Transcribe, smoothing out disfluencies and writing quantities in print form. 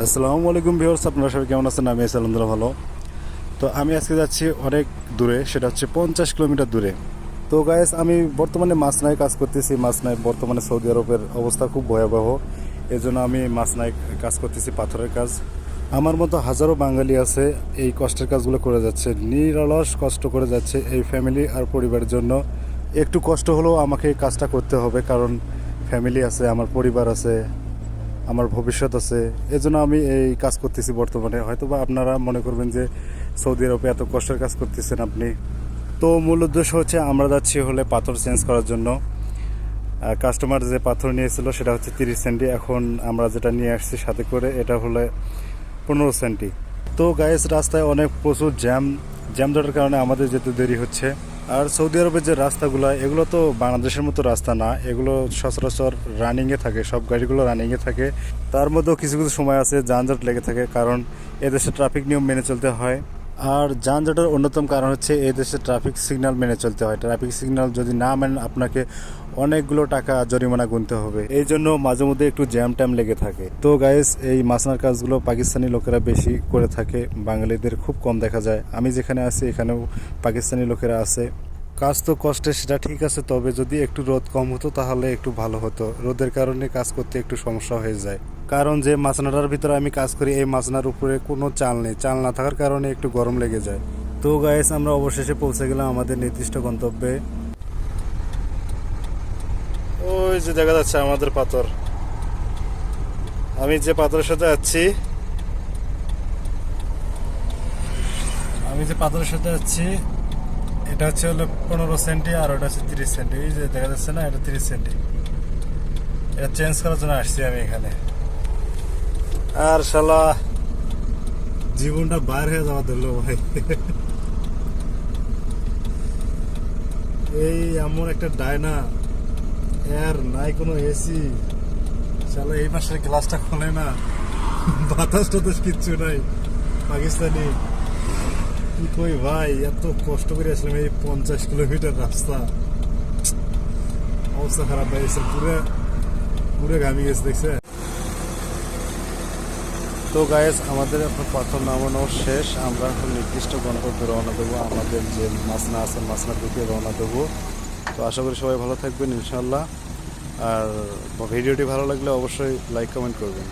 আসসালামু আলাইকুম ভিউয়ার্স, আপনারা সবাই কেমন আছেন? আমি আছি আলহামদুলিল্লাহ ভালো। তো আমি আজকে যাচ্ছি অনেক দূরে, সেটা হচ্ছে 50 কিলোমিটার দূরে। তো গাইস, আমি বর্তমানে মাসনায় কাজ করতেছি। মাসনায় বর্তমানে সৌদি আরবের অবস্থা খুব ভয়াবহ, এজন্য আমি মাসনায় কাজ করতেছি, পাথরের কাজ। আমার মতো হাজারো বাঙালি আছে এই কষ্টের কাজগুলো করে যাচ্ছে, নিরলস কষ্ট করে যাচ্ছে এই ফ্যামিলি আর পরিবারের জন্য। একটু কষ্ট হলেও আমাকে এই কাজটা করতে হবে, কারণ ফ্যামিলি আছে, আমার পরিবার আছে, আমার ভবিষ্যৎ আছে। এজন্য আমি এই কাজ করতেছি বর্তমানে। হয়তোবা আপনারা মনে করবেন যে সৌদি আরবে এত কষ্টের কাজ করতেছেন আপনি। তো মূল উদ্দেশ্য হচ্ছে আমরা যাচ্ছি হলে পাথর চেঞ্জ করার জন্য। কাস্টমার যে পাথর নিয়েছিল সেটা হচ্ছে 30 সেন্টি, এখন আমরা যেটা নিয়ে আসছি সাথে করে এটা হলে 15 সেন্টি। তো গাইস, রাস্তায় অনেক প্রচুর জ্যাম জটের কারণে আমাদের যেতে দেরি হচ্ছে। আর সৌদি আরবের যে রাস্তাগুলো, এগুলো তো বাংলাদেশের মতো রাস্তা না, এগুলো সচরাচর রানিংয়ে থাকে, সব গাড়িগুলো রানিংয়ে থাকে। তার মধ্যেও কিছু কিছু সময় আছে যানজট লেগে থাকে, কারণ এদেশে ট্রাফিক নিয়ম মেনে চলতে হয়। আর যানজটের অন্যতম কারণ হচ্ছে এই দেশে ট্রাফিক সিগন্যাল মেনে চলতে হয়। ট্রাফিক সিগন্যাল যদি না মেনেন আপনাকে অনেকগুলো টাকা জরিমানা গুনতে হবে, এই জন্য মাঝে মধ্যে একটু জ্যাম ট্যাম লেগে থাকে। তো গাইস, এই মাসনার কাজগুলো পাকিস্তানি লোকেরা বেশি করে থাকে, বাঙালিদের খুব কম দেখা যায়। আমি যেখানে আছি এখানেও পাকিস্তানি লোকেরা আছে। কাজ তো কষ্টে, সেটা ঠিক আছে, তবে যদি একটু রোদ কম হতো তাহলে একটু ভালো হতো। রোদের কারণে কাজ করতে একটু সমস্যা হয়ে যায়, কারণ যে মাছনাটার ভিতরে আমি কাজ করি এই মাছনার উপরে কোনো চাল নেই, চাল না থাকার কারণে একটু গরম লেগে যায়। তো গাইস, আমরা অবশেষে পৌঁছে গেলাম আমাদের নির্দিষ্ট গন্তব্যে। ওই যে দেখা যাচ্ছে আমাদের পাথর। আমি যে পাথরের সাথে যাচ্ছি, এটা হচ্ছে হলো 15 সেন্টি, আর ওটা হচ্ছে 30 সেন্টি। এই যে দেখা যাচ্ছে না, এটা 30 সেন্টি। এটা চেঞ্জ করার জন্য আসছি আমি এখানে। আর শালা জীবনটা বাইর হয়ে যাওয়া ধরলো ভাই। এই এমন একটা ডায়না, এর নাই কোনো এসি, শালা এই মাসের গ্লাসটা খোলে না, বাতাস টাতাস কিচ্ছু নাই। পাকিস্তানি কি কই ভাই, এত কষ্ট করে আসলাম এই 50 কিলোমিটার রাস্তা, অবস্থা খারাপ হয়ে গেছে, পুরো পুরো ঘামি গেছে দেখছে। তো গাইস, আমাদের এখন পাথর নামানো শেষ, আমরা এখন নির্দিষ্ট গন্তব্যে রওনা দেবো, আমাদের যে মাসনা আছে মাসনার দিকে রওনা দেবো। তো আশা করি সবাই ভালো থাকবেন ইনশাল্লাহ। আর ভিডিওটি ভালো লাগলে অবশ্যই লাইক কমেন্ট করবেন।